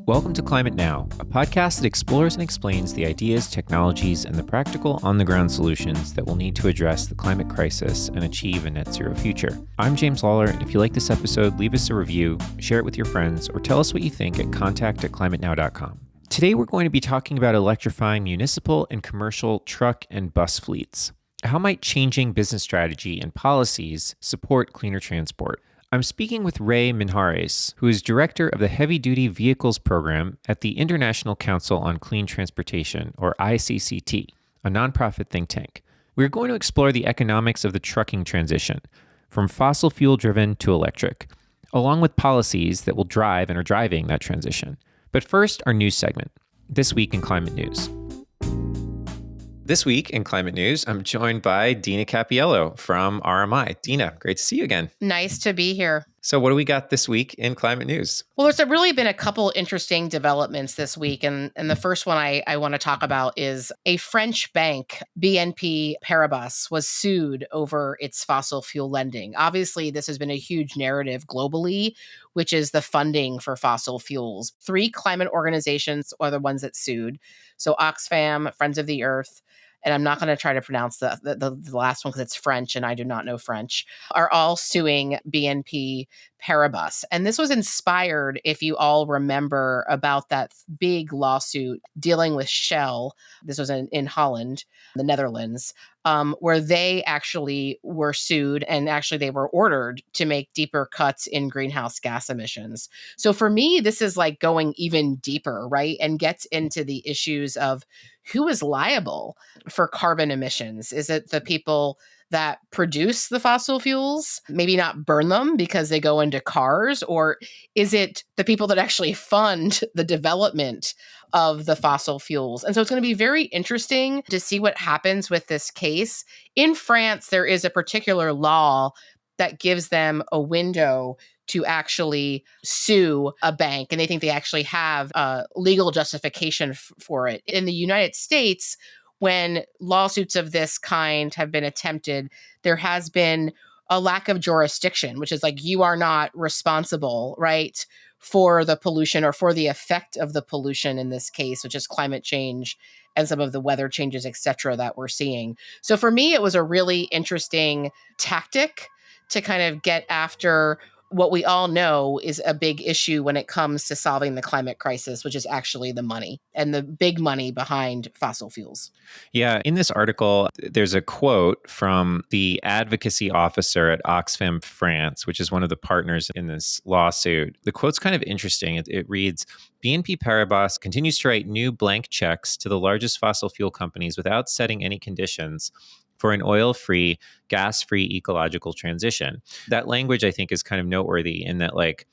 Welcome to Climate Now, a podcast that explores and explains the ideas, technologies, and the practical on-the-ground solutions that we'll need to address the climate crisis and achieve a net zero future. I'm James Lawler, and if you like this episode, leave us a review, share it with your friends, or tell us what you think at contact@climatenow.com. Today, we're going to be talking about electrifying municipal and commercial truck and bus fleets. How might changing business strategy and policies support cleaner transport? I'm speaking with Ray Minjares, who is director of the Heavy Duty Vehicles Program at the International Council on Clean Transportation, or ICCT, a nonprofit think tank. We're going to explore the economics of the trucking transition, from fossil fuel driven to electric, along with policies that will drive and are driving that transition. But first, our news segment, This Week in Climate News. This week in Climate News, I'm joined by Dina Cappiello from RMI. Dina, great to see you again. Nice to be here. So what do we got this week in Climate News? Well, there's really been a couple interesting developments this week. And the first one I want to talk about is a French bank, BNP Paribas, was sued over its fossil fuel lending. Obviously, this has been a huge narrative globally, which is the funding for fossil fuels. 3 climate organizations are the ones that sued. So Oxfam, Friends of the Earth, and I'm not going to try to pronounce the last one because it's French and I do not know French, are all suing BNP Paribas. And this was inspired, if you all remember, about that big lawsuit dealing with Shell. This was in Holland, the Netherlands, where they actually were sued and actually they were ordered to make deeper cuts in greenhouse gas emissions. So for me, this is like going even deeper, right? And gets into the issues of who is liable for carbon emissions. Is it the people that produce the fossil fuels, maybe not burn them because they go into cars? Or is it the people that actually fund the development of the fossil fuels? And so it's going to be very interesting to see what happens with this case. In France, there is a particular law that gives them a window to actually sue a bank, and they think they actually have a legal justification for it. In the United States, when lawsuits of this kind have been attempted, there has been a lack of jurisdiction, which is like you are not responsible, right, for the pollution or for the effect of the pollution in this case, which is climate change and some of the weather changes, et cetera, that we're seeing. So for me, it was a really interesting tactic to kind of get after what we all know is a big issue when it comes to solving the climate crisis, which is actually the money and the big money behind fossil fuels. Yeah, in this article, there's a quote from the advocacy officer at Oxfam France, which is one of the partners in this lawsuit. The quote's kind of interesting. It reads, BNP Paribas continues to write new blank checks to the largest fossil fuel companies without setting any conditions for an oil-free, gas-free ecological transition. That language, I think, is kind of noteworthy in that, like,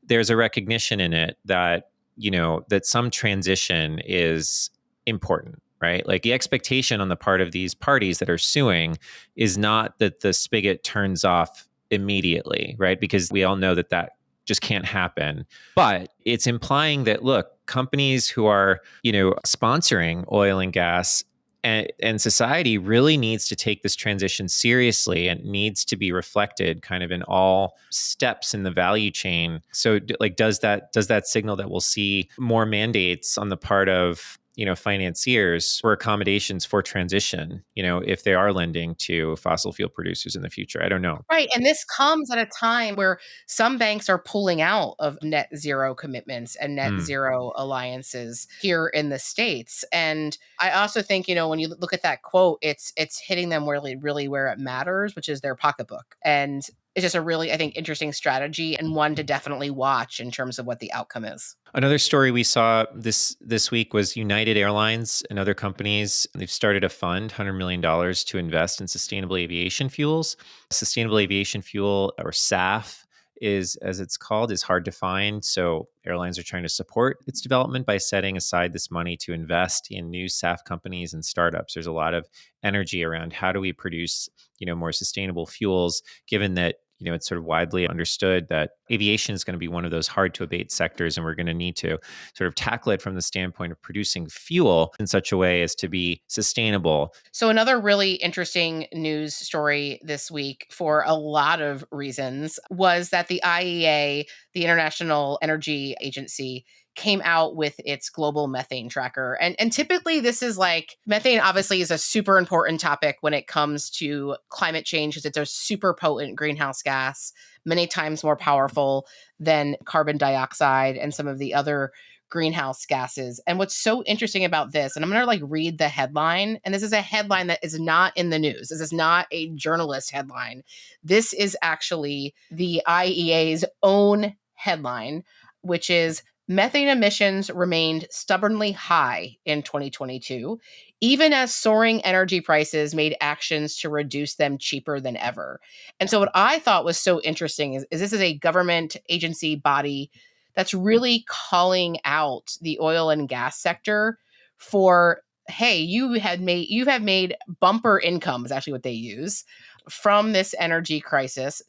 there's a recognition in it that, you know, that some transition is important, right? Like the expectation on the part of these parties that are suing is not that the spigot turns off immediately, right? Because we all know that that just can't happen. But it's implying that, look, companies who are, you know, sponsoring oil and gas and society really needs to take this transition seriously and needs to be reflected kind of in all steps in the value chain. So like, does that signal that we'll see more mandates on the part of, you know, financiers for accommodations for transition, you know, if they are lending to fossil fuel producers in the future? I don't know. Right. And this comes at a time where some banks are pulling out of net zero commitments and net zero alliances here in the States. And I also think, you know, when you look at that quote, it's hitting them really where it matters, which is their pocketbook. And it's just a really, I think, interesting strategy and one to definitely watch in terms of what the outcome is. Another story we saw this week was United Airlines and other companies. They've started a fund, $100 million, to invest in sustainable aviation fuels. Sustainable aviation fuel, or SAF, is, as it's called, is hard to find. So airlines are trying to support its development by setting aside this money to invest in new SAF companies and startups. There's a lot of energy around how do we produce, you know, more sustainable fuels, given that, you know, it's sort of widely understood that aviation is going to be one of those hard to abate sectors, and we're going to need to sort of tackle it from the standpoint of producing fuel in such a way as to be sustainable. So another really interesting news story this week, for a lot of reasons, was that the IEA, the International Energy Agency, came out with its global methane tracker. And typically this is like, methane obviously is a super important topic when it comes to climate change because it's a super potent greenhouse gas, many times more powerful than carbon dioxide and some of the other greenhouse gases. And what's so interesting about this, and I'm going to like read the headline, and this is a headline that is not in the news. This is not a journalist headline. This is actually the IEA's own headline, which is methane emissions remained stubbornly high in 2022, even as soaring energy prices made actions to reduce them cheaper than ever. And so what I thought was so interesting is this is a government agency body that's really calling out the oil and gas sector for, hey, you have made bumper income is actually what they use from this energy crisis.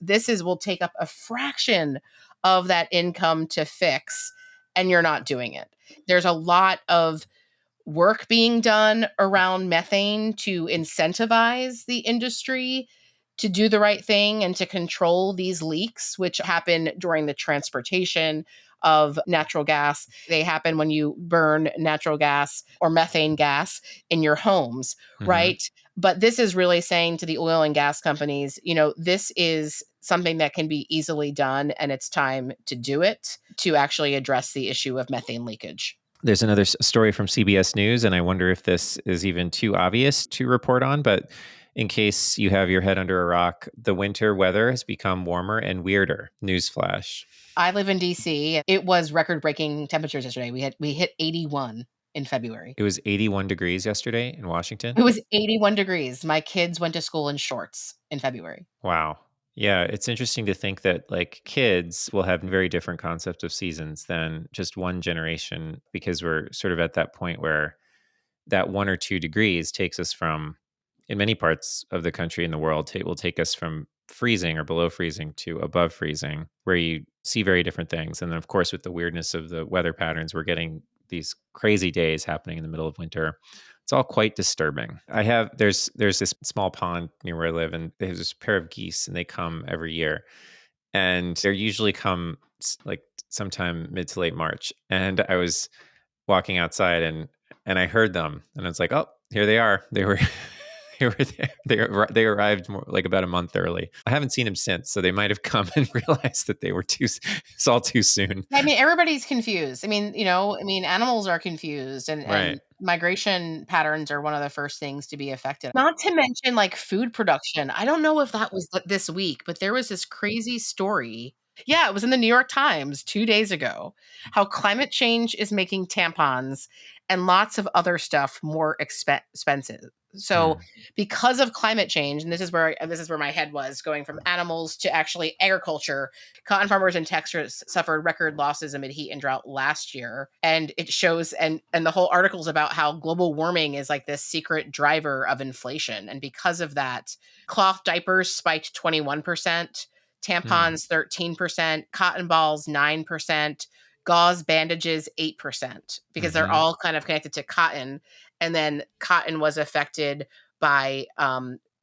Will take up a fraction of that income to fix, and you're not doing it. There's a lot of work being done around methane to incentivize the industry to do the right thing and to control these leaks, which happen during the transportation of natural gas. They happen when you burn natural gas or methane gas in your homes, right? But this is really saying to the oil and gas companies, this is something that can be easily done, and it's time to do it to actually address the issue of methane leakage. There's another story from CBS News, and I wonder if this is even too obvious to report on, but in case you have your head under a rock, the winter weather has become warmer and weirder. Newsflash. I live in DC. It was record-breaking temperatures yesterday. We hit 81 in February. It was 81 degrees yesterday in Washington? It was 81 degrees. My kids went to school in shorts in February. Wow. Yeah, it's interesting to think that like kids will have very different concepts of seasons than just one generation, because we're sort of at that point where that 1 or 2 degrees takes us from, in many parts of the country and the world, it will take us from freezing or below freezing to above freezing, where you see very different things. And then, of course, with the weirdness of the weather patterns, we're getting these crazy days happening in the middle of winter. It's all quite disturbing. There's this small pond near where I live, and there's this pair of geese, and they come every year, and they usually come like sometime mid to late March. And I was walking outside, and I heard them, and I was like, oh, here they are. They were they were there. They arrived more like about a month early. I haven't seen them since, so they might have come and realized that it's all too soon. I mean, everybody's confused. I mean, animals are confused, and Right. migration patterns are one of the first things to be affected. Not to mention like food production. I don't know if that was this week, but there was this crazy story. Yeah, it was in the New York Times 2 days ago, how climate change is making tampons and lots of other stuff more expensive. So because of climate change, and this is where my head was going from animals to actually agriculture, cotton farmers in Texas suffered record losses amid heat and drought last year. And it shows, and the whole article is about how global warming is like this secret driver of inflation. And because of that, cloth diapers spiked 21%, tampons 13%, cotton balls 9%, gauze bandages 8%, because they're all kind of connected to cotton. And then cotton was affected by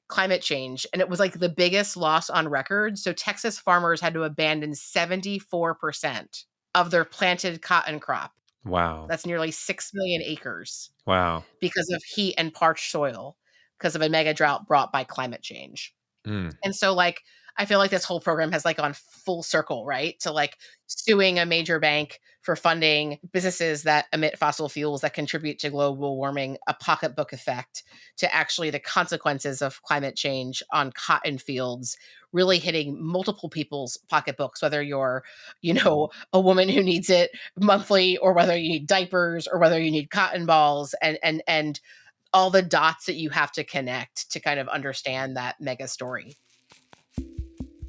climate change. And it was like the biggest loss on record. So Texas farmers had to abandon 74% of their planted cotton crop. Wow. That's nearly 6 million acres. Wow. Because of heat and parched soil, because of a mega drought brought by climate change. And so like, I feel like this whole program has like gone full circle, right? To like suing a major bank for funding businesses that emit fossil fuels that contribute to global warming, a pocketbook effect, to actually the consequences of climate change on cotton fields, really hitting multiple people's pocketbooks, whether you're, a woman who needs it monthly, or whether you need diapers, or whether you need cotton balls, and all the dots that you have to connect to kind of understand that mega story.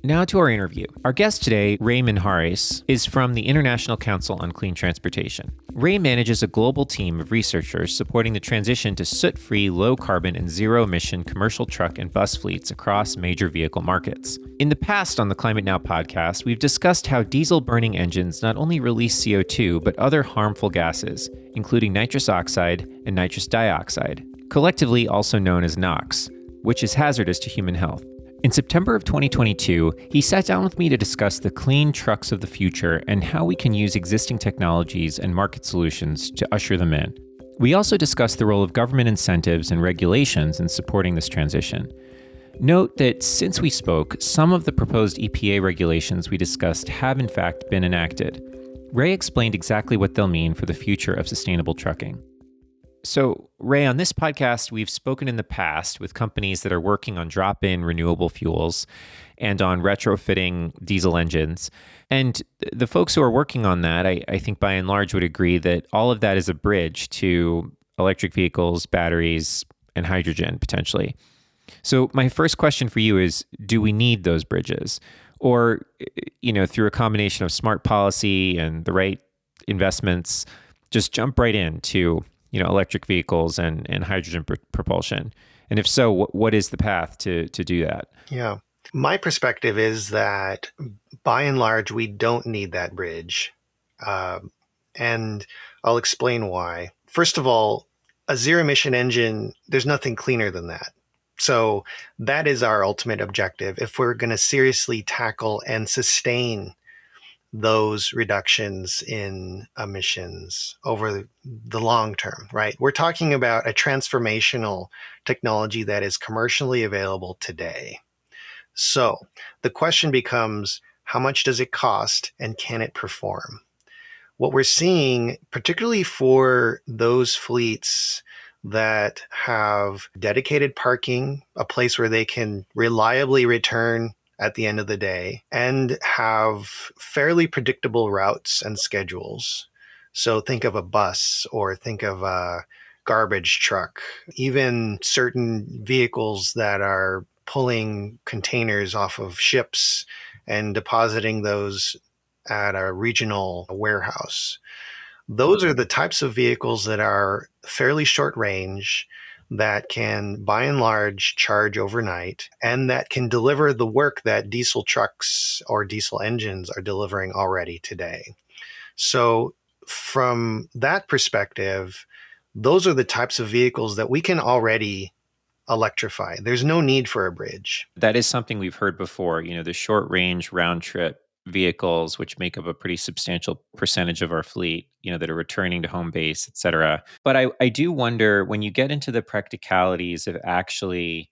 Now to our interview. Our guest today, Ray Minjares, is from the International Council on Clean Transportation. Ray manages a global team of researchers supporting the transition to soot-free, low-carbon, and zero-emission commercial truck and bus fleets across major vehicle markets. In the past on the Climate Now podcast, we've discussed how diesel-burning engines not only release CO2, but other harmful gases, including nitrous oxide and nitrous dioxide, collectively also known as NOx, which is hazardous to human health. In September of 2022, he sat down with me to discuss the clean trucks of the future and how we can use existing technologies and market solutions to usher them in. We also discussed the role of government incentives and regulations in supporting this transition. Note that since we spoke, some of the proposed EPA regulations we discussed have in fact been enacted. Ray explained exactly what they'll mean for the future of sustainable trucking. So, Ray, on this podcast, we've spoken in the past with companies that are working on drop in renewable fuels and on retrofitting diesel engines. And the folks who are working on that, I think by and large would agree that all of that is a bridge to electric vehicles, batteries, and hydrogen potentially. So, my first question for you is, do we need those bridges? Or, through a combination of smart policy and the right investments, just jump right into electric vehicles and hydrogen propulsion? And if so, what is the path to do that? Yeah. My perspective is that by and large, we don't need that bridge. And I'll explain why. First of all, a zero-emission engine, there's nothing cleaner than that. So that is our ultimate objective if we're going to seriously tackle and sustain those reductions in emissions over the long term, right? We're talking about a transformational technology that is commercially available today. So the question becomes, how much does it cost and can it perform? What we're seeing, particularly for those fleets that have dedicated parking, a place where they can reliably return at the end of the day, and have fairly predictable routes and schedules. So think of a bus or think of a garbage truck, even certain vehicles that are pulling containers off of ships and depositing those at a regional warehouse. Those are the types of vehicles that are fairly short range, that can, by and large, charge overnight, and that can deliver the work that diesel trucks or diesel engines are delivering already today. So from that perspective, those are the types of vehicles that we can already electrify. There's no need for a bridge. That is something we've heard before, the short range round trip vehicles, which make up a pretty substantial percentage of our fleet, that are returning to home base, et cetera. But I do wonder, when you get into the practicalities of actually,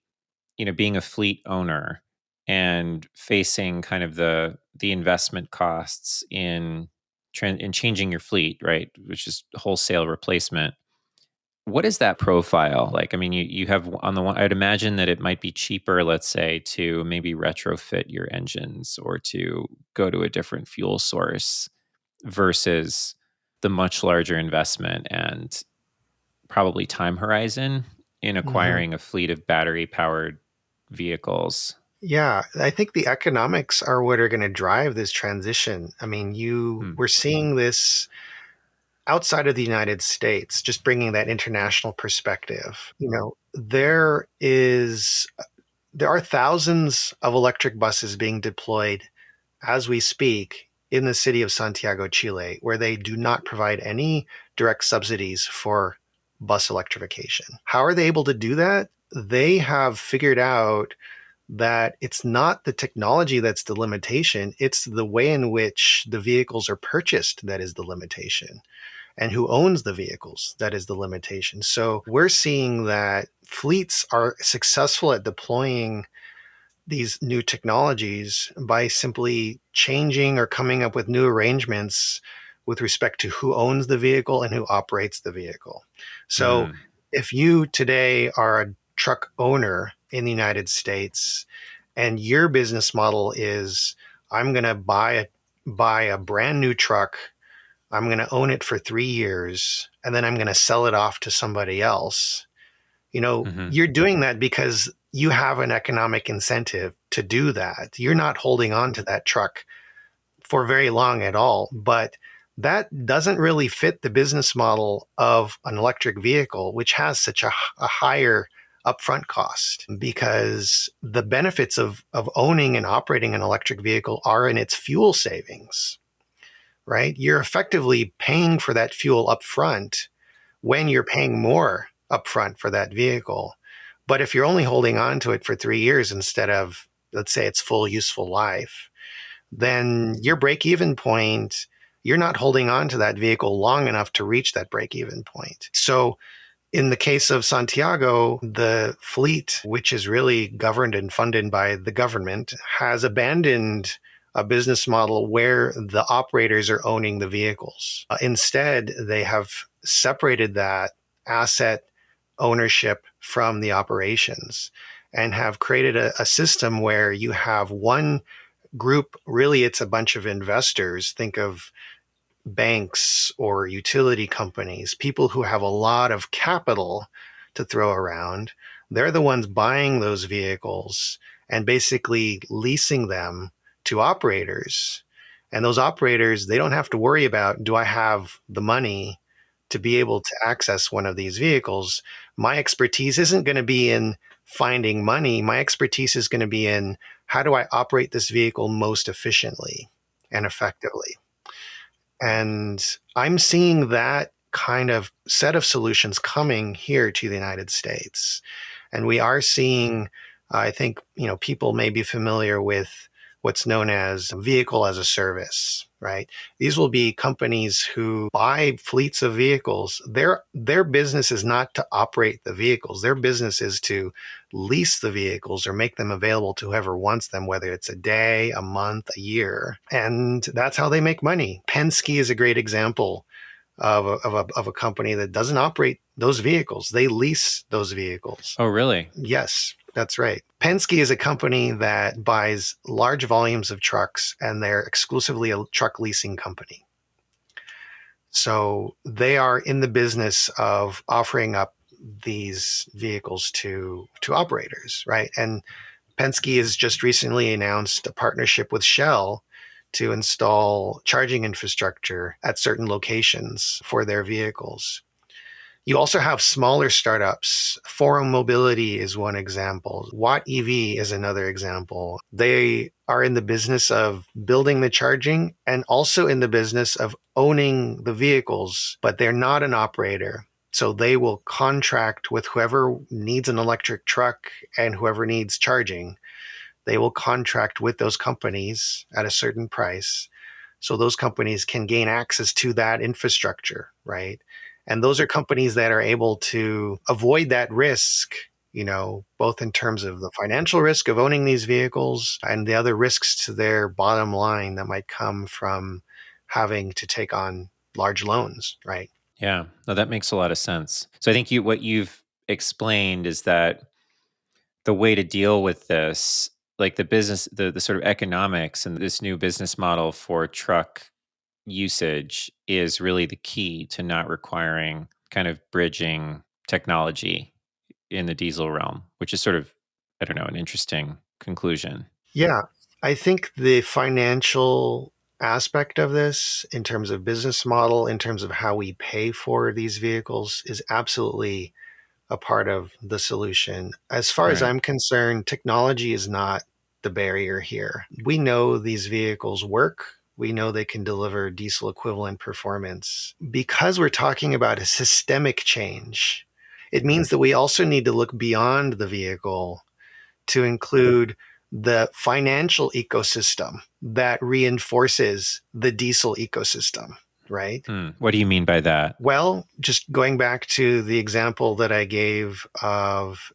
being a fleet owner and facing kind of the investment costs in changing your fleet, right, which is wholesale replacement. What is that profile like? I mean, you have on the one, I'd imagine that it might be cheaper, let's say, to maybe retrofit your engines or to go to a different fuel source versus the much larger investment and probably time horizon in acquiring a fleet of battery powered vehicles. Yeah, I think the economics are what are going to drive this transition. I mean, we're seeing this outside of the United States, just bringing that international perspective. There are thousands of electric buses being deployed as we speak in the city of Santiago, Chile, where they do not provide any direct subsidies for bus electrification. How are they able to do that? They have figured out that it's not the technology that's the limitation, it's the way in which the vehicles are purchased that is the limitation, and who owns the vehicles that is the limitation. So we're seeing that fleets are successful at deploying these new technologies by simply changing or coming up with new arrangements with respect to who owns the vehicle and who operates the vehicle. So if you today are a truck owner in the United States and your business model is, I'm going to buy a brand new truck, I'm going to own it for 3 years, and then I'm going to sell it off to somebody else. You're doing that because you have an economic incentive to do that. You're not holding on to that truck for very long at all, but that doesn't really fit the business model of an electric vehicle, which has such a higher upfront cost, because the benefits of owning and operating an electric vehicle are in its fuel savings, right? You're effectively paying for that fuel upfront when you're paying more upfront for that vehicle. But if you're only holding on to it for 3 years instead of let's say, its full useful life, then your break-even point, you're not holding on to that vehicle long enough to reach that break-even point. So in the case of Santiago, the fleet, which is really governed and funded by the government, has abandoned a business model where the operators are owning the vehicles. Instead, they have separated that asset ownership from the operations and have created a system where you have one group. Really, it's a bunch of investors. Think of banks or utility companies, people who have a lot of capital to throw around. They're the ones buying those vehicles and basically leasing them to operators. And those operators, they don't have to worry about, do I have the money to be able to access one of these vehicles? My expertise isn't going to be in finding money. My expertise is going to be in, how do I operate this vehicle most efficiently and effectively? And I'm seeing that kind of set of solutions coming here to the United States. And we are seeing, I think, people may be familiar with what's known as vehicle as a service, right? These will be companies who buy fleets of vehicles. Their business is not to operate the vehicles. Their business is to lease the vehicles or make them available to whoever wants them, whether it's a day, a month, a year. And that's how they make money. Penske is a great example of a company that doesn't operate those vehicles. They lease those vehicles. Oh, really? Yes, that's right. Penske is a company that buys large volumes of trucks, and they're exclusively a truck leasing company. So they are in the business of offering up these vehicles to operators, right? And Penske has just recently announced a partnership with Shell to install charging infrastructure at certain locations for their vehicles. You also have smaller startups. Forum Mobility is one example. Watt EV is another example. They are in the business of building the charging and also in the business of owning the vehicles, but they're not an operator. So they will contract with whoever needs an electric truck and whoever needs charging. They will contract with those companies at a certain price. So those companies can gain access to that infrastructure, right? And those are companies that are able to avoid that risk, both in terms of the financial risk of owning these vehicles and the other risks to their bottom line that might come from having to take on large loans, right? Yeah, no, that makes a lot of sense. So I think what you've explained is that the way to deal with this, like the business, the sort of economics and this new business model for truck usage is really the key to not requiring kind of bridging technology in the diesel realm, which is sort of, I don't know, an interesting conclusion. Yeah, I think the financial aspect of this, in terms of business model, in terms of how we pay for these vehicles, is absolutely a part of the solution. As far as Right. I'm concerned, technology is not the barrier here. We know these vehicles work. We know they can deliver diesel equivalent performance. Because we're talking about a systemic change, it means that we also need to look beyond the vehicle to include the financial ecosystem that reinforces the diesel ecosystem, right? What do you mean by that? Well, just going back to the example that I gave of,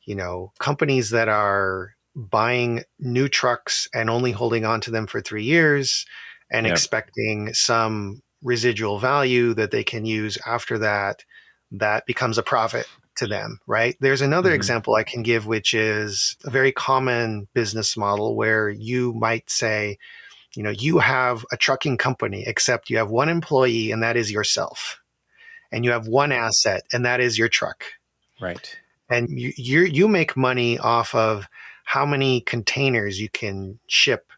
companies that are buying new trucks and only holding on to them for 3 years and Yep. expecting some residual value that they can use after that, that becomes a profit to them, right? There's another example I can give, which is a very common business model where you might say, you have a trucking company, except you have one employee, and that is yourself. And you have one asset, and that is your truck. Right. And you make money off of how many containers you can ship,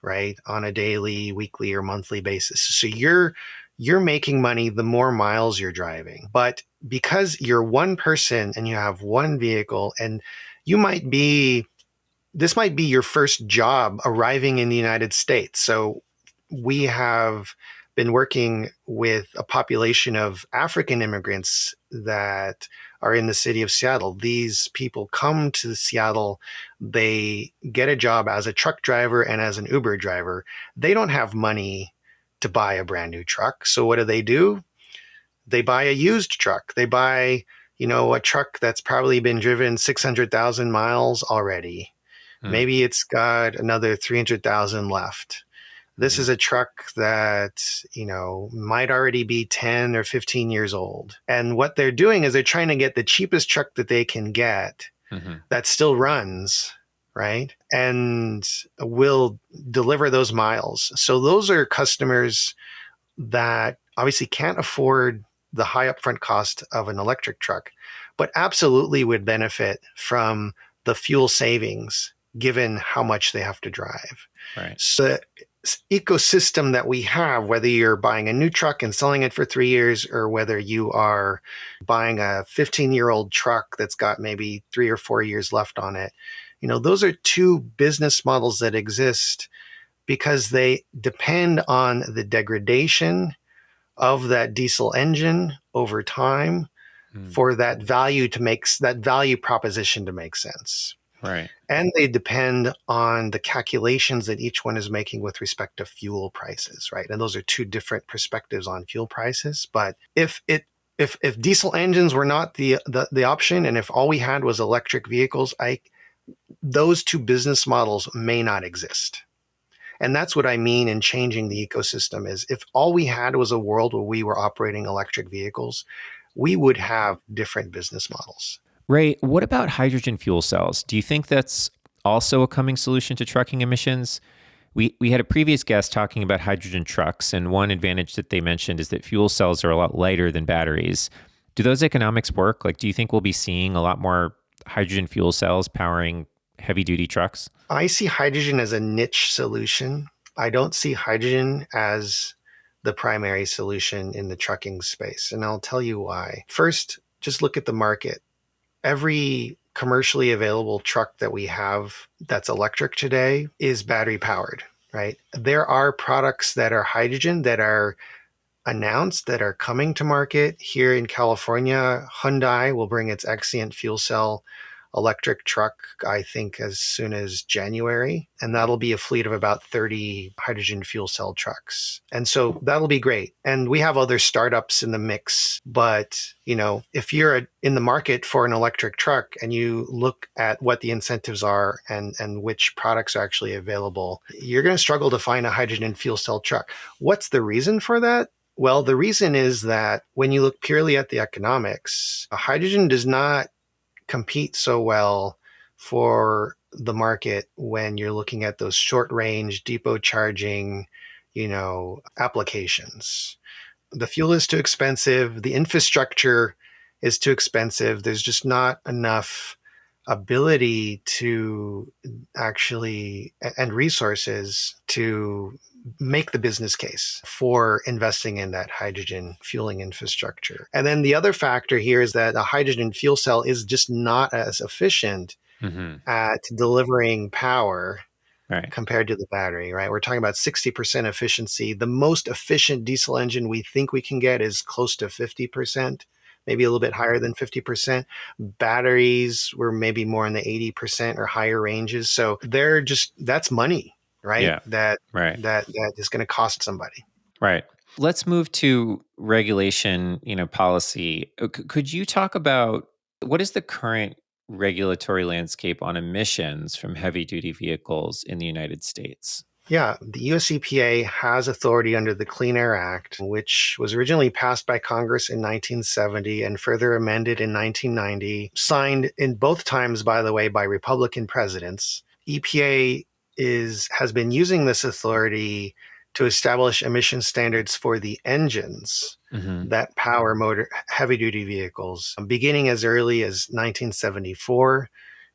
right, on a daily, weekly, or monthly basis. So you're making money the more miles you're driving. But because you're one person and you have one vehicle, and this might be your first job arriving in the United States. So we have been working with a population of African immigrants that are in the city of Seattle. These people come to Seattle, they get a job as a truck driver and as an Uber driver. They don't have money to buy a brand new truck. So what do? They buy a used truck. They buy, a truck that's probably been driven 600,000 miles already. Maybe it's got another 300,000 left. This is a truck that, might already be 10 or 15 years old. And what they're doing is they're trying to get the cheapest truck that they can get that still runs, right? And will deliver those miles. So those are customers that obviously can't afford the high upfront cost of an electric truck, but absolutely would benefit from the fuel savings given how much they have to drive. Right. So ecosystem that we have, whether you're buying a new truck and selling it for 3 years, or whether you are buying a 15-year-old truck that's got maybe 3 or 4 years left on it, those are two business models that exist because they depend on the degradation of that diesel engine over time for that value proposition to make sense. Right. And they depend on the calculations that each one is making with respect to fuel prices, right? And those are two different perspectives on fuel prices. But if diesel engines were not the option, and if all we had was electric vehicles, those two business models may not exist. And that's what I mean in changing the ecosystem is if all we had was a world where we were operating electric vehicles, we would have different business models. Ray, what about hydrogen fuel cells? Do you think that's also a coming solution to trucking emissions? We had a previous guest talking about hydrogen trucks, and one advantage that they mentioned is that fuel cells are a lot lighter than batteries. Do those economics work? Like, do you think we'll be seeing a lot more hydrogen fuel cells powering heavy-duty trucks? I see hydrogen as a niche solution. I don't see hydrogen as the primary solution in the trucking space, and I'll tell you why. First, just look at the market. Every commercially available truck that we have that's electric today is battery powered, right? There are products that are hydrogen that are announced that are coming to market. Here in California, Hyundai will bring its Exient fuel cell electric truck, I think, as soon as January. And that'll be a fleet of about 30 hydrogen fuel cell trucks. And so that'll be great. And we have other startups in the mix. But, if you're in the market for an electric truck and you look at what the incentives are and which products are actually available, you're going to struggle to find a hydrogen fuel cell truck. What's the reason for that? Well, the reason is that when you look purely at the economics, hydrogen does not compete so well for the market when you're looking at those short range depot charging, applications. The fuel is too expensive. The infrastructure is too expensive. There's just not enough ability to actually and resources to make the business case for investing in that hydrogen fueling infrastructure. And then the other factor here is that a hydrogen fuel cell is just not as efficient at delivering power compared to the battery, right? We're talking about 60% efficiency. The most efficient diesel engine we think we can get is close to 50%, maybe a little bit higher than 50%. Batteries were maybe more in the 80% or higher ranges. So that's money. Right? Yeah. That is going to cost somebody. Right. Let's move to regulation, policy. Could you talk about what is the current regulatory landscape on emissions from heavy duty vehicles in the United States? Yeah, the US EPA has authority under the Clean Air Act, which was originally passed by Congress in 1970 and further amended in 1990, signed in both times, by the way, by Republican presidents. EPA has been using this authority to establish emission standards for the engines that power heavy-duty vehicles. Beginning as early as 1974,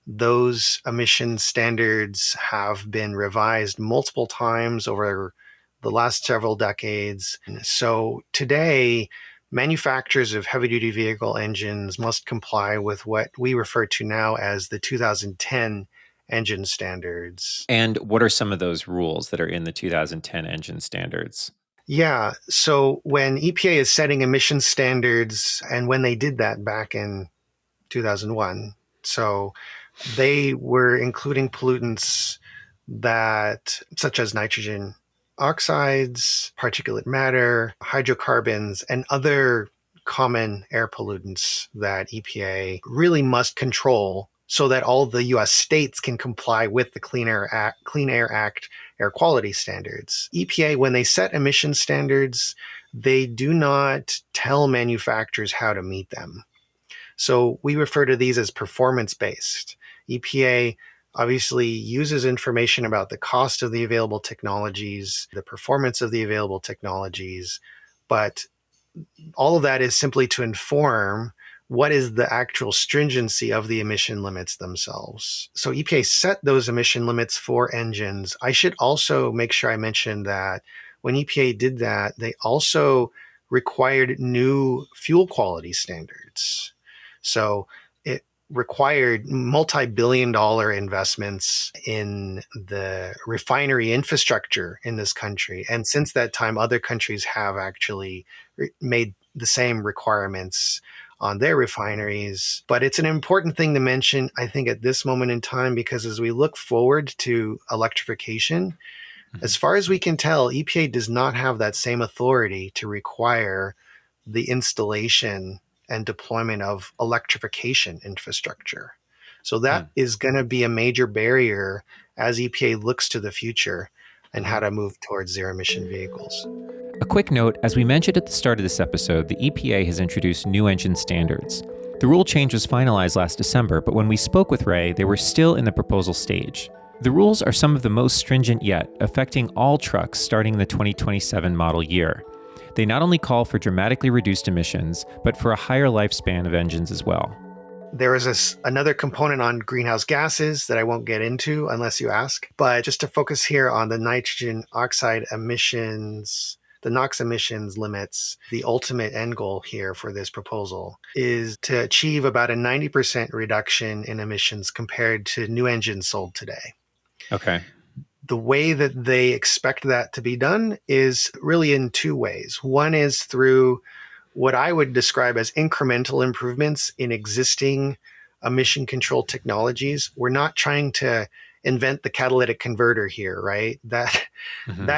those emission standards have been revised multiple times over the last several decades. And so today, manufacturers of heavy-duty vehicle engines must comply with what we refer to now as the 2010 engine standards. And what are some of those rules that are in the 2010 engine standards? Yeah. So when EPA is setting emission standards, and when they did that back in 2001. So they were including pollutants that, such as nitrogen oxides, particulate matter, hydrocarbons, and other common air pollutants that EPA really must control so that all the US states can comply with the Clean Air Act air quality standards. EPA, when they set emission standards, they do not tell manufacturers how to meet them. So we refer to these as performance-based. EPA obviously uses information about the cost of the available technologies, the performance of the available technologies, but all of that is simply to inform what is the actual stringency of the emission limits themselves. So EPA set those emission limits for engines. I should also make sure I mention that when EPA did that, they also required new fuel quality standards. So it required multi-billion-dollar investments in the refinery infrastructure in this country. And since that time, other countries have actually made the same requirements on their refineries. But it's an important thing to mention, I think, at this moment in time, because as we look forward to electrification, as far as we can tell, EPA does not have that same authority to require the installation and deployment of electrification infrastructure. So that is going to be a major barrier as EPA looks to the future and how to move towards zero-emission vehicles. A quick note, as we mentioned at the start of this episode, the EPA has introduced new engine standards. The rule change was finalized last December, but when we spoke with Ray, they were still in the proposal stage. The rules are some of the most stringent yet, affecting all trucks starting in the 2027 model year. They not only call for dramatically reduced emissions, but for a higher lifespan of engines as well. There is another component on greenhouse gases that I won't get into unless you ask, but just to focus here on the nitrogen oxide emissions, the NOx emissions limits, the ultimate end goal here for this proposal is to achieve about a 90% reduction in emissions compared to new engines sold today. Okay. The way that they expect that to be done is really in two ways. One is through what I would describe as incremental improvements in existing emission control technologies. We're not trying to invent the catalytic converter here, right? That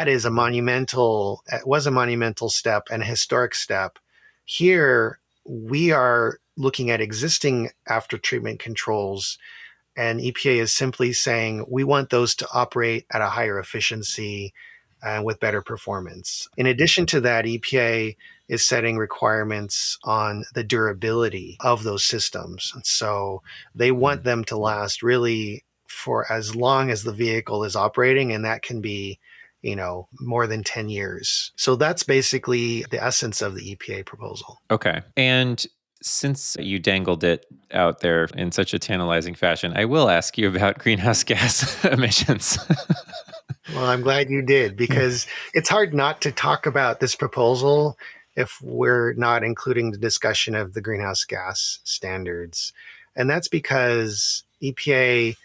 is was a monumental step and a historic step. Here, we are looking at existing after treatment controls, and EPA is simply saying we want those to operate at a higher efficiency with better performance. In addition to that, EPA is setting requirements on the durability of those systems. And so they want them to last really for as long as the vehicle is operating, and that can be, more than 10 years. So that's basically the essence of the EPA proposal. Okay. And since you dangled it out there in such a tantalizing fashion, I will ask you about greenhouse gas emissions. Well, I'm glad you did, because it's hard not to talk about this proposal if we're not including the discussion of the greenhouse gas standards. And that's because EPA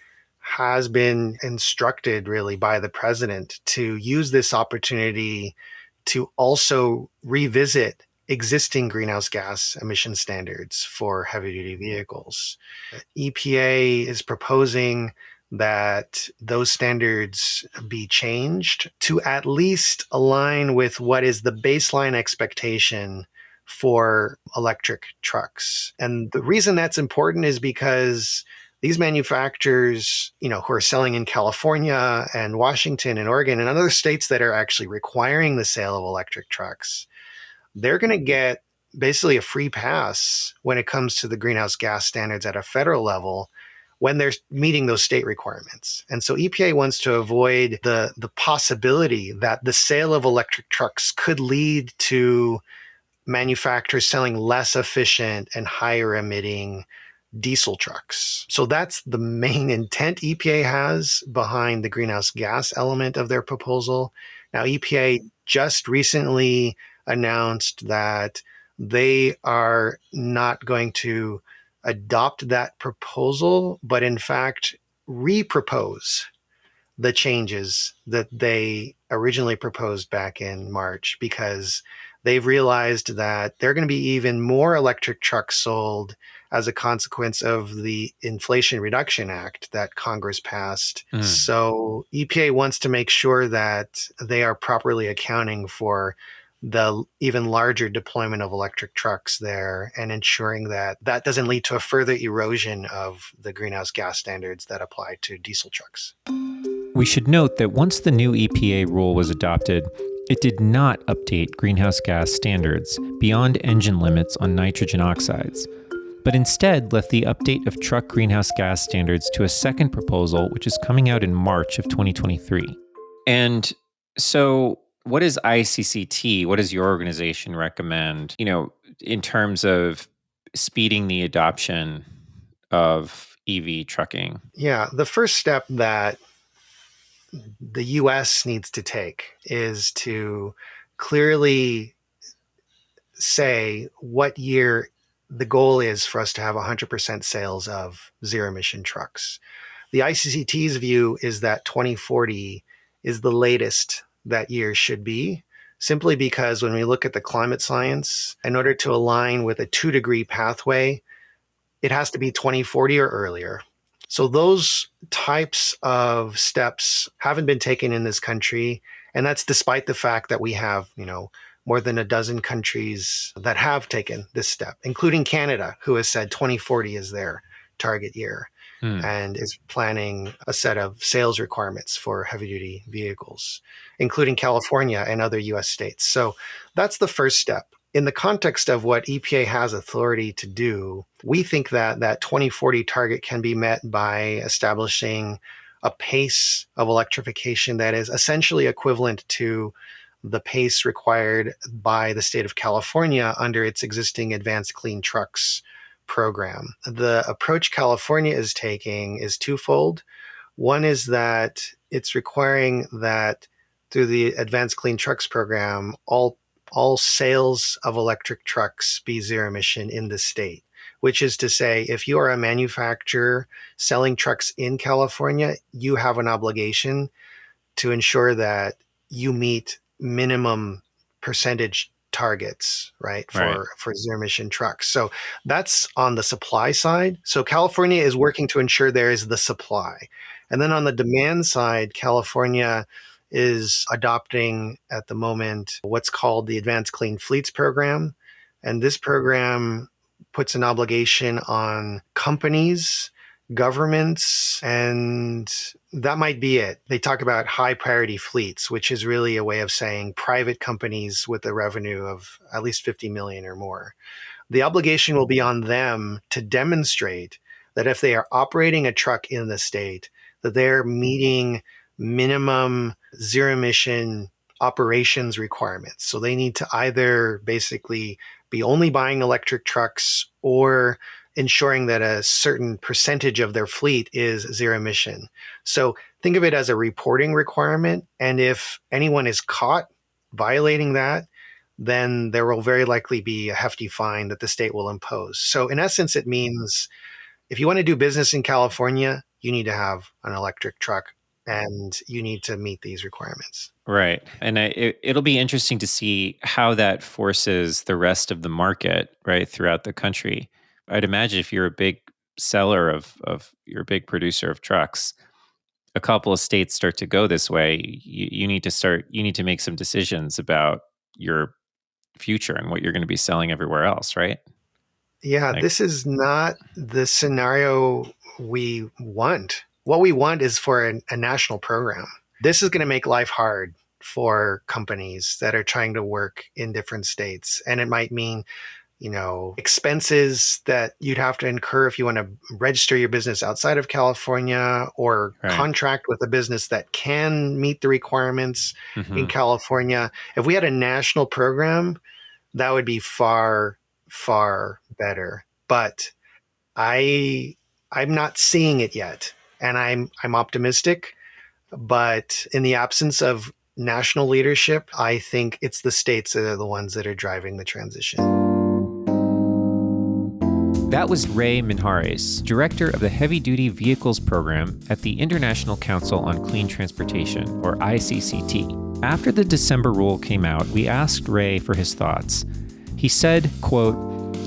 has been instructed really by the president to use this opportunity to also revisit existing greenhouse gas emission standards for heavy-duty vehicles. EPA is proposing that those standards be changed to at least align with what is the baseline expectation for electric trucks. And the reason that's important is because these manufacturers, who are selling in California and Washington and Oregon and other states that are actually requiring the sale of electric trucks, they're going to get basically a free pass when it comes to the greenhouse gas standards at a federal level when they're meeting those state requirements. And so EPA wants to avoid the possibility that the sale of electric trucks could lead to manufacturers selling less efficient and higher emitting diesel trucks. So that's the main intent EPA has behind the greenhouse gas element of their proposal. Now, EPA just recently announced that they are not going to adopt that proposal, but in fact, repropose the changes that they originally proposed back in March, because they've realized that there are going to be even more electric trucks sold as a consequence of the Inflation Reduction Act that Congress passed. So EPA wants to make sure that they are properly accounting for the even larger deployment of electric trucks there and ensuring that that doesn't lead to a further erosion of the greenhouse gas standards that apply to diesel trucks. We should note that once the new EPA rule was adopted, it did not update greenhouse gas standards beyond engine limits on nitrogen oxides, but instead left the update of truck greenhouse gas standards to a second proposal, which is coming out in March of 2023. And so what does ICCT, what does your organization recommend, in terms of speeding the adoption of EV trucking? Yeah, the first step that the US needs to take is to clearly say what year the goal is for us to have 100% sales of zero-emission trucks. The ICCT's view is that 2040 is the latest that year should be, simply because when we look at the climate science, in order to align with a 2-degree pathway, it has to be 2040 or earlier. So those types of steps haven't been taken in this country, and that's despite the fact that we have, more than a dozen countries that have taken this step, including Canada, who has said 2040 is their target year and is planning a set of sales requirements for heavy-duty vehicles, including California and other US states. So that's the first step. In the context of what EPA has authority to do, we think that that 2040 target can be met by establishing a pace of electrification that is essentially equivalent to the pace required by the state of California under its existing Advanced Clean Trucks program. The approach California is taking is twofold. One is that it's requiring that through the Advanced Clean Trucks program, all sales of electric trucks be zero emission in the state, which is to say, if you are a manufacturer selling trucks in California, you have an obligation to ensure that you meet minimum percentage targets, right, for zero emission trucks. So that's on the supply side. So California is working to ensure there is the supply. And then on the demand side, California is adopting at the moment what's called the Advanced Clean Fleets program. And this program puts an obligation on companies, governments, and that might be it. They talk about high priority fleets, which is really a way of saying private companies with a revenue of at least 50 million or more. The obligation will be on them to demonstrate that if they are operating a truck in the state, that they're meeting minimum zero emission operations requirements. So they need to either basically be only buying electric trucks or ensuring that a certain percentage of their fleet is zero emission. So think of it as a reporting requirement. And if anyone is caught violating that, then there will very likely be a hefty fine that the state will impose. So in essence, it means if you want to do business in California, you need to have an electric truck and you need to meet these requirements. Right. And it'll be interesting to see how that forces the rest of the market, right, throughout the country. I'd imagine if you're a big seller of you're a big producer of trucks, a couple of states start to go this way, you need to make some decisions about your future and what you're going to be selling everywhere else, right? Yeah, this is not the scenario we want. What we want is for a national program. This is going to make life hard for companies that are trying to work in different states. And it might mean, expenses that you'd have to incur if you want to register your business outside of California or contract with a business that can meet the requirements in California. If we had a national program, that would be far, far better. But I'm not seeing it yet. And I'm optimistic, but in the absence of national leadership, I think it's the states that are the ones that are driving the transition. That was Ray Minjares, director of the Heavy Duty Vehicles Program at the International Council on Clean Transportation, or ICCT. After the December rule came out, we asked Ray for his thoughts. He said, quote,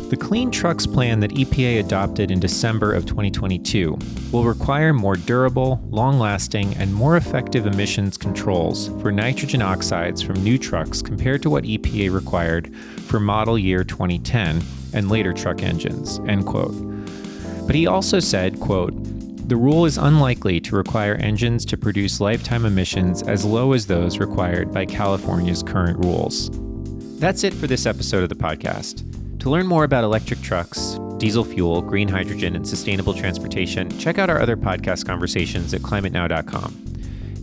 The Clean Trucks Plan that EPA adopted in December of 2022 will require more durable, long-lasting, and more effective emissions controls for nitrogen oxides from new trucks compared to what EPA required for model year 2010 and later truck engines, end quote. But he also said, quote, "The rule is unlikely to require engines to produce lifetime emissions as low as those required by California's current rules." That's it for this episode of the podcast. To learn more about electric trucks, diesel fuel, green hydrogen, and sustainable transportation, check out our other podcast conversations at climatenow.com.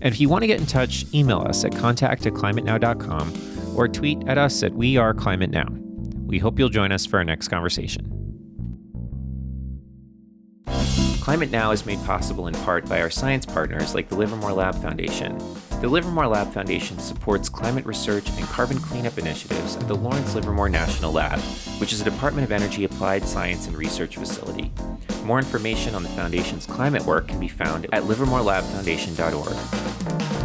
And if you want to get in touch, email us at contact@climatenow.com or tweet at us at @WeAreClimateNow. We hope you'll join us for our next conversation. Climate Now is made possible in part by our science partners like the Livermore Lab Foundation. The Livermore Lab Foundation supports climate research and carbon cleanup initiatives at the Lawrence Livermore National Lab, which is a Department of Energy applied science and research facility. More information on the Foundation's climate work can be found at livermorelabfoundation.org.